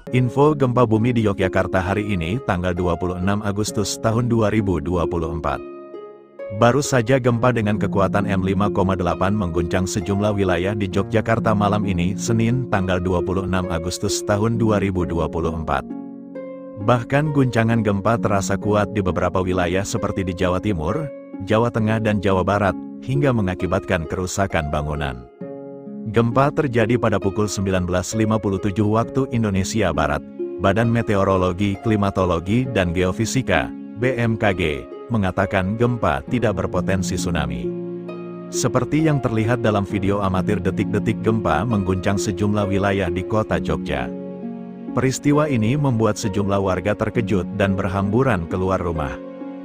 Info gempa bumi di Yogyakarta hari ini, tanggal 26 Agustus tahun 2024. Baru saja gempa dengan kekuatan M5,8 mengguncang sejumlah wilayah di Yogyakarta malam ini, Senin, tanggal 26 Agustus tahun 2024. Bahkan guncangan gempa terasa kuat di beberapa wilayah seperti di Jawa Timur, Jawa Tengah dan Jawa Barat, hingga mengakibatkan kerusakan bangunan. Gempa terjadi pada pukul 19.57 waktu Indonesia Barat. Badan Meteorologi, Klimatologi, dan Geofisika, BMKG, mengatakan gempa tidak berpotensi tsunami. Seperti yang terlihat dalam video amatir detik-detik gempa mengguncang sejumlah wilayah di kota Jogja. Peristiwa ini membuat sejumlah warga terkejut dan berhamburan keluar rumah.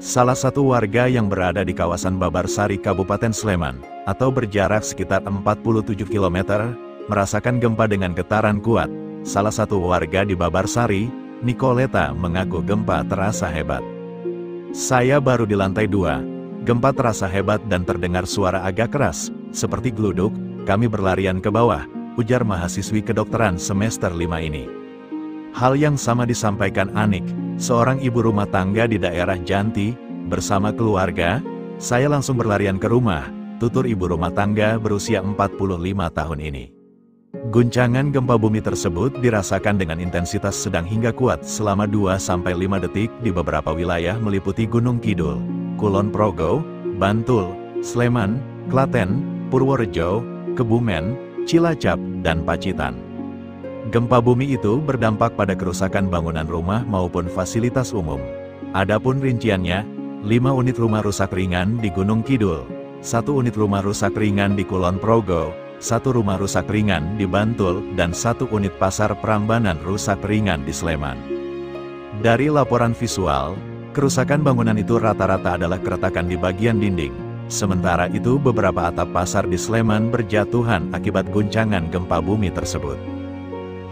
Salah satu warga yang berada di kawasan Babarsari, Kabupaten Sleman, atau berjarak sekitar 47 km, merasakan gempa dengan getaran kuat. Salah satu warga di Babarsari, Nicoleta, mengaku gempa terasa hebat. Saya baru di lantai 2. Gempa terasa hebat dan terdengar suara agak keras, seperti geluduk. Kami berlarian ke bawah, ujar mahasiswi kedokteran semester 5 ini. Hal yang sama disampaikan Anik, seorang ibu rumah tangga di daerah Janti, bersama keluarga. Saya langsung berlarian ke rumah, tutur ibu rumah tangga berusia 45 tahun ini. Guncangan gempa bumi tersebut dirasakan dengan intensitas sedang hingga kuat selama 2-5 detik di beberapa wilayah meliputi Gunung Kidul, Kulon Progo, Bantul, Sleman, Klaten, Purworejo, Kebumen, Cilacap, dan Pacitan. Gempa bumi itu berdampak pada kerusakan bangunan rumah maupun fasilitas umum. Adapun rinciannya, 5 unit rumah rusak ringan di Gunung Kidul, 1 unit rumah rusak ringan di Kulon Progo, 1 rumah rusak ringan di Bantul, dan 1 unit pasar Prambanan rusak ringan di Sleman. Dari laporan visual, kerusakan bangunan itu rata-rata adalah keretakan di bagian dinding. Sementara itu beberapa atap pasar di Sleman berjatuhan akibat guncangan gempa bumi tersebut.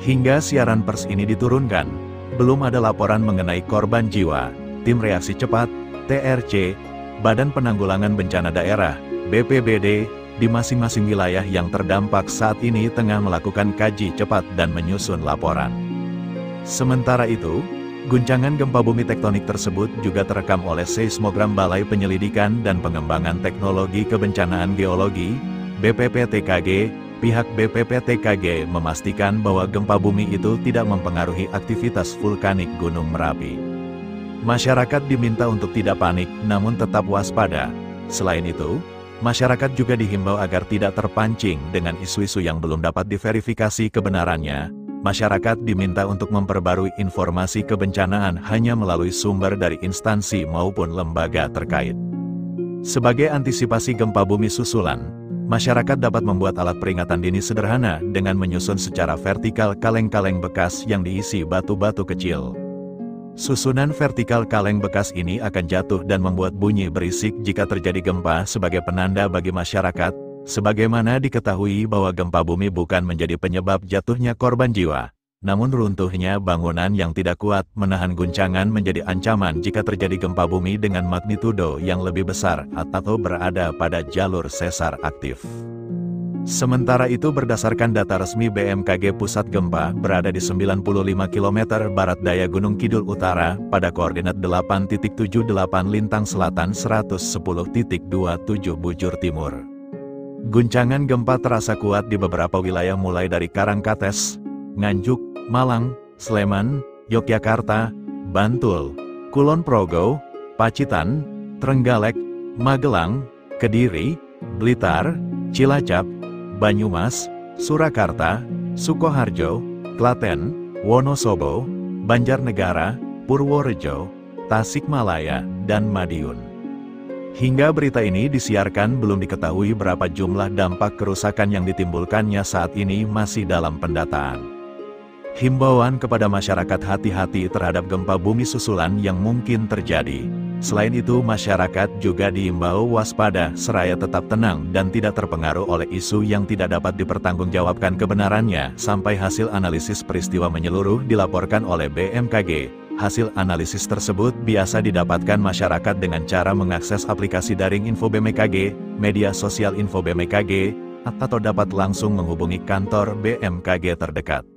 Hingga siaran pers ini diturunkan, belum ada laporan mengenai korban jiwa. Tim Reaksi Cepat, TRC, Badan Penanggulangan Bencana Daerah, BPBD, di masing-masing wilayah yang terdampak saat ini tengah melakukan kaji cepat dan menyusun laporan. Sementara itu, guncangan gempa bumi tektonik tersebut juga terekam oleh seismogram Balai Penyelidikan dan Pengembangan Teknologi Kebencanaan Geologi, BPPTKG. Pihak BPPTKG memastikan bahwa gempa bumi itu tidak mempengaruhi aktivitas vulkanik Gunung Merapi. Masyarakat diminta untuk tidak panik, namun tetap waspada. Selain itu, masyarakat juga dihimbau agar tidak terpancing dengan isu-isu yang belum dapat diverifikasi kebenarannya. Masyarakat diminta untuk memperbarui informasi kebencanaan hanya melalui sumber dari instansi maupun lembaga terkait. Sebagai antisipasi gempa bumi susulan, masyarakat dapat membuat alat peringatan dini sederhana dengan menyusun secara vertikal kaleng-kaleng bekas yang diisi batu-batu kecil. Susunan vertikal kaleng bekas ini akan jatuh dan membuat bunyi berisik jika terjadi gempa sebagai penanda bagi masyarakat, sebagaimana diketahui bahwa gempa bumi bukan menjadi penyebab jatuhnya korban jiwa, namun runtuhnya bangunan yang tidak kuat menahan guncangan menjadi ancaman jika terjadi gempa bumi dengan magnitudo yang lebih besar atau berada pada jalur sesar aktif. Sementara itu berdasarkan data resmi BMKG, pusat gempa berada di 95 km barat daya Gunung Kidul Utara pada koordinat 8.78 lintang selatan 110.27 bujur timur. Guncangan gempa terasa kuat di beberapa wilayah mulai dari Karangkates, Nganjuk, Malang, Sleman, Yogyakarta, Bantul, Kulon Progo, Pacitan, Trenggalek, Magelang, Kediri, Blitar, Cilacap, Banyumas, Surakarta, Sukoharjo, Klaten, Wonosobo, Banjarnegara, Purworejo, Tasikmalaya, dan Madiun. Hingga berita ini disiarkan belum diketahui berapa jumlah dampak kerusakan yang ditimbulkannya saat ini masih dalam pendataan. Himbauan kepada masyarakat hati-hati terhadap gempa bumi susulan yang mungkin terjadi. Selain itu, masyarakat juga diimbau waspada seraya tetap tenang dan tidak terpengaruh oleh isu yang tidak dapat dipertanggungjawabkan kebenarannya sampai hasil analisis peristiwa menyeluruh dilaporkan oleh BMKG. Hasil analisis tersebut biasa didapatkan masyarakat dengan cara mengakses aplikasi daring Info BMKG, media sosial Info BMKG, atau dapat langsung menghubungi kantor BMKG terdekat.